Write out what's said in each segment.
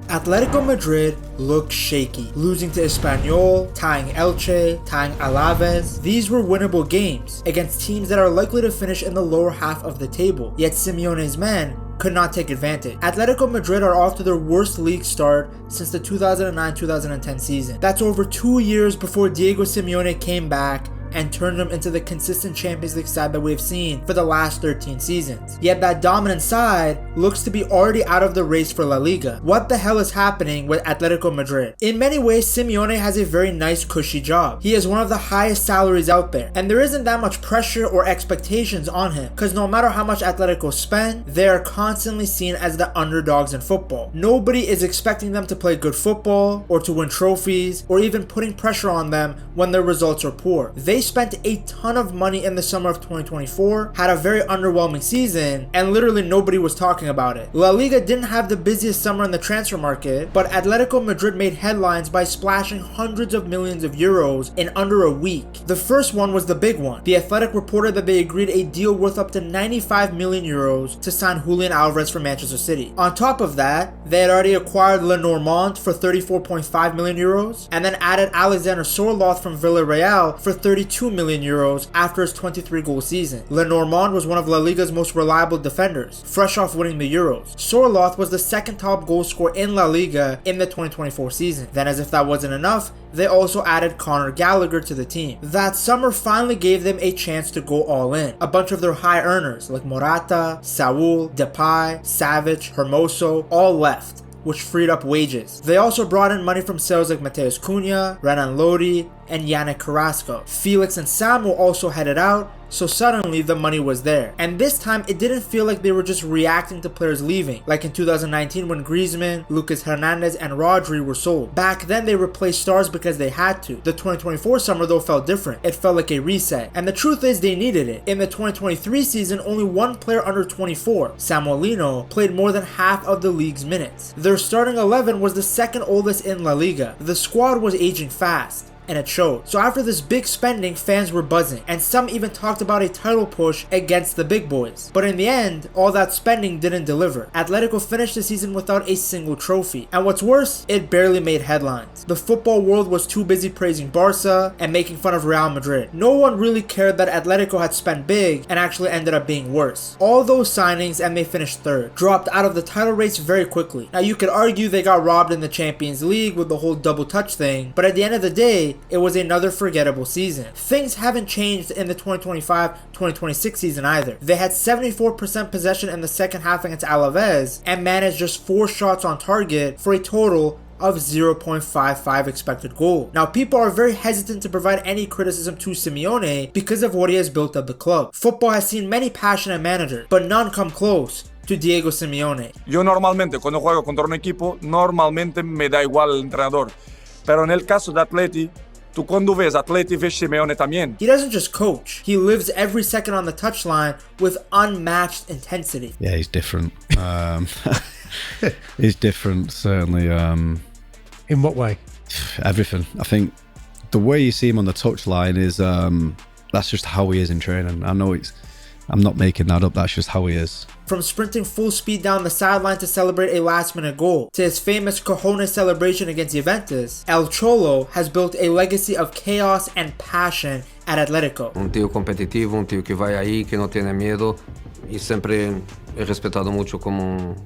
Atletico Madrid looked shaky, losing to Espanyol, tying Elche, tying Alaves. These were winnable games against teams that are likely to finish in the lower half of the table, yet Simeone's men could not take advantage. Atletico Madrid are off to their worst league start since the 2009-2010 season. That's over 2 years before Diego Simeone came back and turned them into the consistent Champions League side that we've seen for the last 13 seasons. Yet that dominant side looks to be already out of the race for La Liga. What the hell is happening with Atletico Madrid? In many ways, Simeone has a very nice cushy job. He has one of the highest salaries out there, and there isn't that much pressure or expectations on him, because no matter how much Atletico spend, they are constantly seen as the underdogs in football. Nobody is expecting them to play good football, or to win trophies, or even putting pressure on them when their results are poor. They spent a ton of money in the summer of 2024, had a very underwhelming season, and literally nobody was talking about it. La Liga didn't have the busiest summer in the transfer market, but Atletico Madrid made headlines by splashing hundreds of millions of euros in under a week. The first one was the big one. The Athletic reported that they agreed a deal worth up to 95 million euros to sign Julian Alvarez from Manchester City. On top of that, they had already acquired Lenormand for 34.5 million euros, and then added Alexander Sorloth from Villarreal for 32 million euros after his 23-goal season. Lenormand was one of La Liga's most reliable defenders, fresh off winning the Euros. Sorloth was the second top goal scorer in La Liga in the 2024 season. Then, as if that wasn't enough, they also added Conor Gallagher to the team. That summer finally gave them a chance to go all in. A bunch of their high earners like Morata, Saul, Depay, Savic, Hermoso all left, which freed up wages. They also brought in money from sales like Mateus Cunha, Renan Lodi, and Yannick Carrasco. Felix and Samu also headed out, so suddenly the money was there. And this time it didn't feel like they were just reacting to players leaving, like in 2019 when Griezmann, Lucas Hernandez, and Rodri were sold. Back then they replaced stars because they had to. The 2024 summer though felt different. It felt like a reset. And the truth is they needed it. In the 2023 season, only one player under 24, Samuelino, played more than half of the league's minutes. Their starting 11 was the second oldest in La Liga. The squad was aging fast, and it showed. So after this big spending, fans were buzzing, and some even talked about a title push against the big boys. But in the end, all that spending didn't deliver. Atletico finished the season without a single trophy, and what's worse, it barely made headlines. The football world was too busy praising Barca and making fun of Real Madrid. No one really cared that Atletico had spent big and actually ended up being worse. All those signings, and they finished third, dropped out of the title race very quickly. Now you could argue they got robbed in the Champions League with the whole double touch thing, but at the end of the day, it was another forgettable season. Things haven't changed in the 2025-2026 season either. They had 74% possession in the second half against Alaves and managed just 4 shots on target for a total of 0.55 expected goal. Now people are very hesitant to provide any criticism to Simeone because of what he has built up the club. Football has seen many passionate managers, but none come close to Diego Simeone. Yo normalmente cuando juego contra un equipo, normalmente me da igual el entrenador. Pero en el caso de Atleti, tú cuando ves Atleti ves Simeone también. He doesn't just coach, he lives every second on the touchline with unmatched intensity. Yeah, he's different. He's different, certainly. In what way? Everything. I think the way you see him on the touchline is that's just how he is in training. I'm not making that up, that's just how he is. From sprinting full speed down the sideline to celebrate a last-minute goal, to his famous cojones celebration against Juventus, El Cholo has built a legacy of chaos and passion at Atletico. Tío competitivo, tío que vai ahí, que no tiene miedo, y siempre he respetado mucho como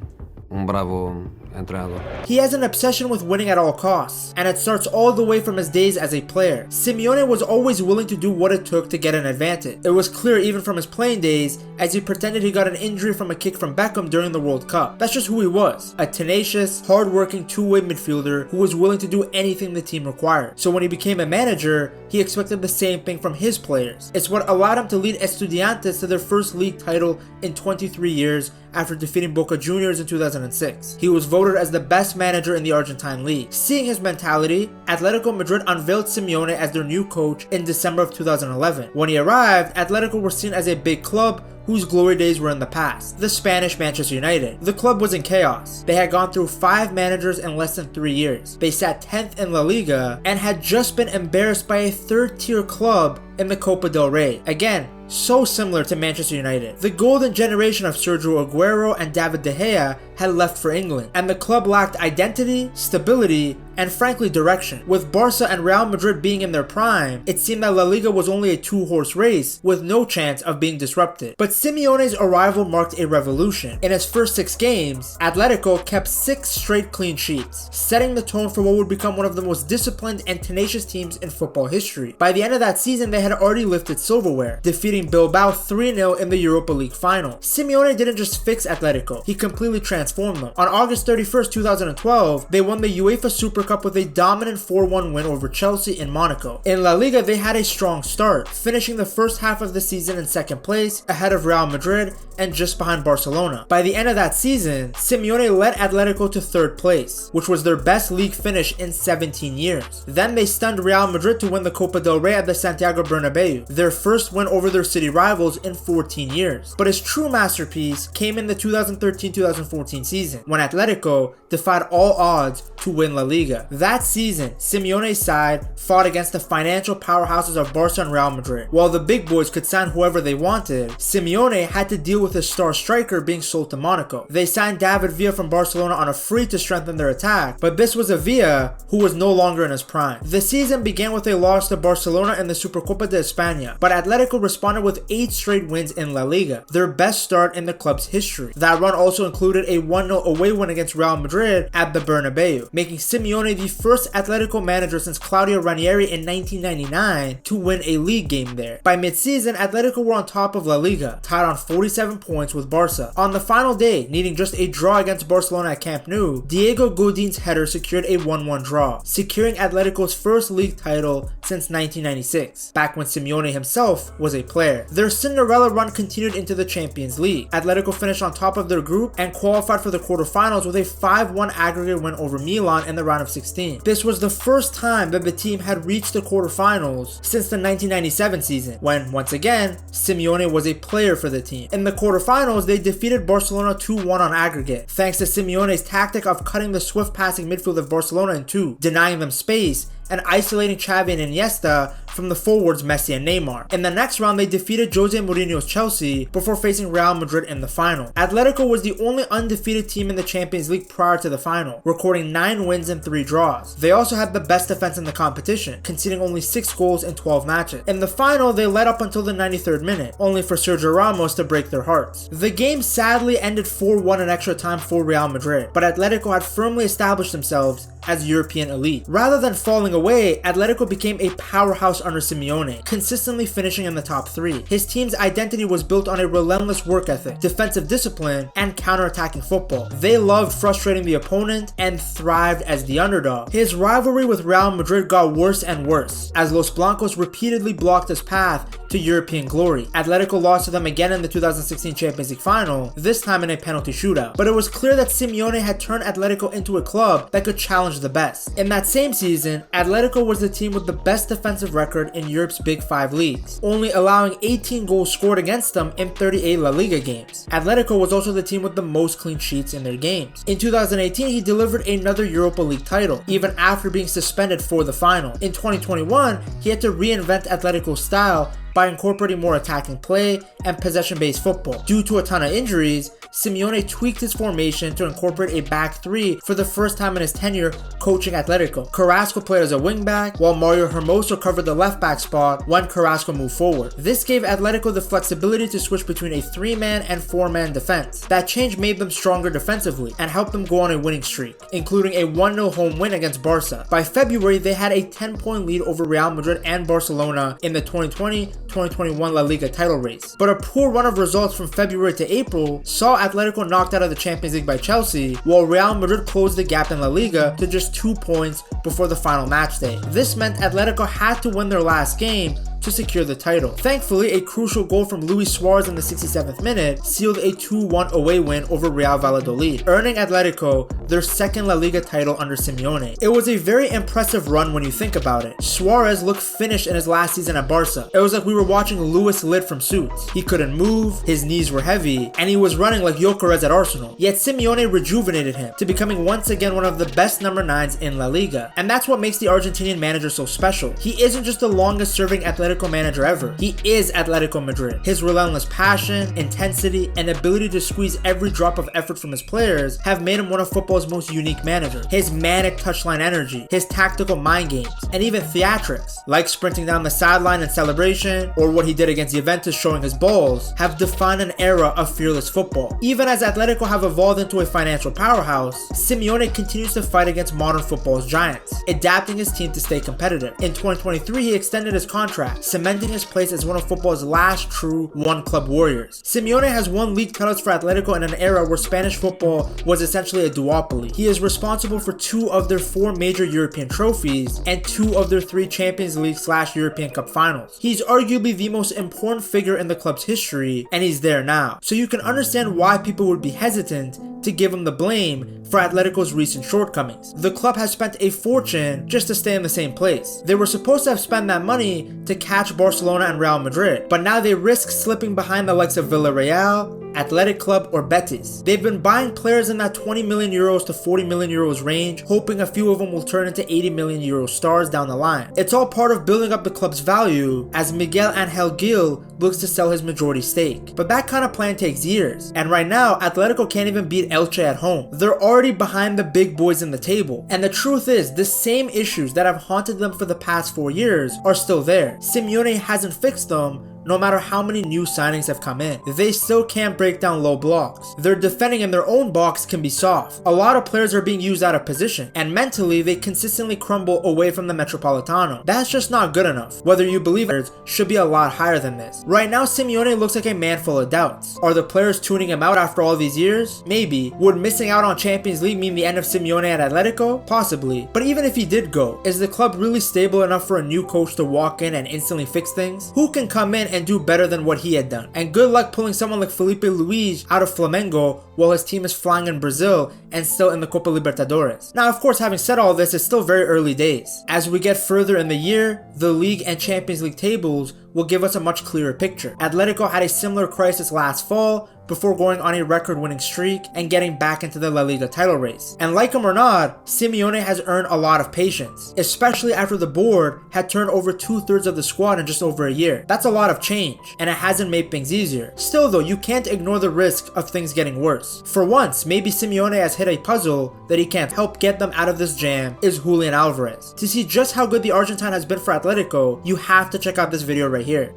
un bravo entrenador. He has an obsession with winning at all costs, and it starts all the way from his days as a player. Simeone was always willing to do what it took to get an advantage. It was clear even from his playing days, as he pretended he got an injury from a kick from Beckham during the World Cup. That's just who he was, a tenacious, hard-working two-way midfielder who was willing to do anything the team required. So when he became a manager, he expected the same thing from his players. It's what allowed him to lead Estudiantes to their first league title in 23 years after defeating Boca Juniors in 2006. He was voted as the best manager in the Argentine league. Seeing his mentality, Atletico Madrid unveiled Simeone as their new coach in December of 2011. When he arrived, Atletico were seen as a big club whose glory days were in the past, the Spanish Manchester United. The club was in chaos. They had gone through 5 managers in less than 3 years. They sat 10th in La Liga and had just been embarrassed by a third-tier club in the Copa del Rey. Again, so similar to Manchester United. The golden generation of Sergio Aguero and David De Gea had left for England, and the club lacked identity, stability, and frankly direction. With Barca and Real Madrid being in their prime, it seemed that La Liga was only a 2-horse race with no chance of being disrupted. But Simeone's arrival marked a revolution. In his first 6 games, Atletico kept 6 straight clean sheets, setting the tone for what would become one of the most disciplined and tenacious teams in football history. By the end of that season, they had already lifted silverware, defeating Bilbao 3-0 in the Europa League final. Simeone didn't just fix Atletico, he completely transformed them. On August 31st, 2012, they won the UEFA Super Cup with a dominant 4-1 win over Chelsea in Monaco. In La Liga, they had a strong start, finishing the first half of the season in 2nd place, ahead of Real Madrid and just behind Barcelona. By the end of that season, Simeone led Atletico to 3rd place, which was their best league finish in 17 years. Then they stunned Real Madrid to win the Copa del Rey at the Santiago Bernabeu, their first win over their city rivals in 14 years. But his true masterpiece came in the 2013-2014 season, when Atletico defied all odds to win La Liga. That season, Simeone's side fought against the financial powerhouses of Barca and Real Madrid. While the big boys could sign whoever they wanted, Simeone had to deal with his star striker being sold to Monaco. They signed David Villa from Barcelona on a free to strengthen their attack, but this was a Villa who was no longer in his prime. The season began with a loss to Barcelona in the Supercopa de España, but Atletico responded with 8 straight wins in La Liga, their best start in the club's history. That run also included a 1-0 away win against Real Madrid at the Bernabeu, making Simeone the first Atletico manager since Claudio Ranieri in 1999 to win a league game there. By mid-season, Atletico were on top of La Liga, tied on 47 points with Barca. On the final day, needing just a draw against Barcelona at Camp Nou, Diego Godin's header secured a 1-1 draw, securing Atletico's first league title since 1996, back when Simeone himself was a player. Their Cinderella run continued into the Champions League. Atletico finished on top of their group and qualified for the quarterfinals with a 5-1 aggregate win over Milan in the round of 16. This was the first time that the team had reached the quarterfinals since the 1997 season, when, once again, Simeone was a player for the team. In the quarterfinals, they defeated Barcelona 2-1 on aggregate, thanks to Simeone's tactic of cutting the swift passing midfield of Barcelona in two, denying them space, and isolating Xavi and Iniesta from the forwards Messi and Neymar. In the next round, they defeated Jose Mourinho's Chelsea before facing Real Madrid in the final. Atletico was the only undefeated team in the Champions League prior to the final, recording 9 wins and 3 draws. They also had the best defense in the competition, conceding only 6 goals in 12 matches. In the final, they led up until the 93rd minute, only for Sergio Ramos to break their hearts. The game sadly ended 4-1 in extra time for Real Madrid, but Atletico had firmly established themselves as European elite. Rather than falling away, Atletico became a powerhouse under Simeone, consistently finishing in the top 3. His team's identity was built on a relentless work ethic, defensive discipline, and counter-attacking football. They loved frustrating the opponent and thrived as the underdog. His rivalry with Real Madrid got worse and worse, as Los Blancos repeatedly blocked his path to European glory. Atletico lost to them again in the 2016 Champions League final, this time in a penalty shootout. But it was clear that Simeone had turned Atletico into a club that could challenge the best. In that same season, Atletico was the team with the best defensive record in Europe's Big 5 leagues, only allowing 18 goals scored against them in 38 La Liga games. Atletico was also the team with the most clean sheets in their games. In 2018, he delivered another Europa League title, even after being suspended for the final. In 2021, he had to reinvent Atletico's style by incorporating more attacking play and possession-based football. Due to a ton of injuries, Simeone tweaked his formation to incorporate a back 3 for the first time in his tenure coaching Atletico. Carrasco played as a wingback, while Mario Hermoso covered the left back spot when Carrasco moved forward. This gave Atletico the flexibility to switch between a 3-man and 4-man defense. That change made them stronger defensively and helped them go on a winning streak, including a 1-0 home win against Barca. By February, they had a 10-point lead over Real Madrid and Barcelona in the 2020-2021 La Liga title race. But a poor run of results from February to April saw Atletico knocked out of the Champions League by Chelsea, while Real Madrid closed the gap in La Liga to just 2 points before the final match day. This meant Atletico had to win their last game, to secure the title. Thankfully, a crucial goal from Luis Suarez in the 67th minute sealed a 2-1 away win over Real Valladolid, earning Atletico their second La Liga title under Simeone. It was a very impressive run when you think about it. Suarez looked finished in his last season at Barca. It was like we were watching Louis Litt from Suits. He couldn't move, his knees were heavy, and he was running like Gyökeres at Arsenal. Yet Simeone rejuvenated him to becoming once again one of the best number 9s in La Liga. And that's what makes the Argentinian manager so special. He isn't just the longest serving Atletico manager ever. He is Atletico Madrid. His relentless passion, intensity, and ability to squeeze every drop of effort from his players have made him one of football's most unique managers. His manic touchline energy, his tactical mind games, and even theatrics, like sprinting down the sideline in celebration, or what he did against Juventus showing his balls, have defined an era of fearless football. Even as Atletico have evolved into a financial powerhouse, Simeone continues to fight against modern football's giants, adapting his team to stay competitive. In 2023, he extended his contract, cementing his place as one of football's last true one-club warriors. Simeone has won league titles for Atletico in an era where Spanish football was essentially a duopoly. He is responsible for 2 of their 4 major European trophies and 2 of their 3 Champions League/European Cup finals. He's arguably the most important figure in the club's history, and he's there now. So you can understand why people would be hesitant to give him the blame for Atletico's recent shortcomings. The club has spent a fortune just to stay in the same place. They were supposed to have spent that money to catch Barcelona and Real Madrid, but now they risk slipping behind the likes of Villarreal, Athletic Club, or Betis. They've been buying players in that 20 million euros to 40 million euros range, hoping a few of them will turn into 80 million euro stars down the line. It's all part of building up the club's value as Miguel Angel Gil looks to sell his majority stake. But that kind of plan takes years, and right now Atletico can't even beat Elche at home. They're already behind the big boys in the table, and the truth is the same issues that have haunted them for the past 4 years are still there. Simeone hasn't fixed them, no matter how many new signings have come in. They still can't break down low blocks. Their defending in their own box can be soft. A lot of players are being used out of position, and mentally they consistently crumble away from the Metropolitano. That's just not good enough. Whether you believe it should be a lot higher than this. Right now, Simeone looks like a man full of doubts. Are the players tuning him out after all these years? Maybe. Would missing out on Champions League mean the end of Simeone at Atletico? Possibly. But even if he did go, is the club really stable enough for a new coach to walk in and instantly fix things? Who can come in and do better than what he had done? And good luck pulling someone like Felipe Luis out of Flamengo while his team is flying in Brazil and still in the Copa Libertadores. Now, of course, having said all this, it's still very early days. As we get further in the year, the league and Champions League tables will give us a much clearer picture. Atletico had a similar crisis last fall before going on a record-winning streak and getting back into the La Liga title race. And like him or not, Simeone has earned a lot of patience, especially after the board had turned over 2/3 of the squad in just over a year. That's a lot of change, and it hasn't made things easier. Still though, you can't ignore the risk of things getting worse. For once, maybe Simeone has hit a puzzle that he can't help get them out of this jam is Julian Alvarez. To see just how good the Argentine has been for Atletico, you have to check out this video right here.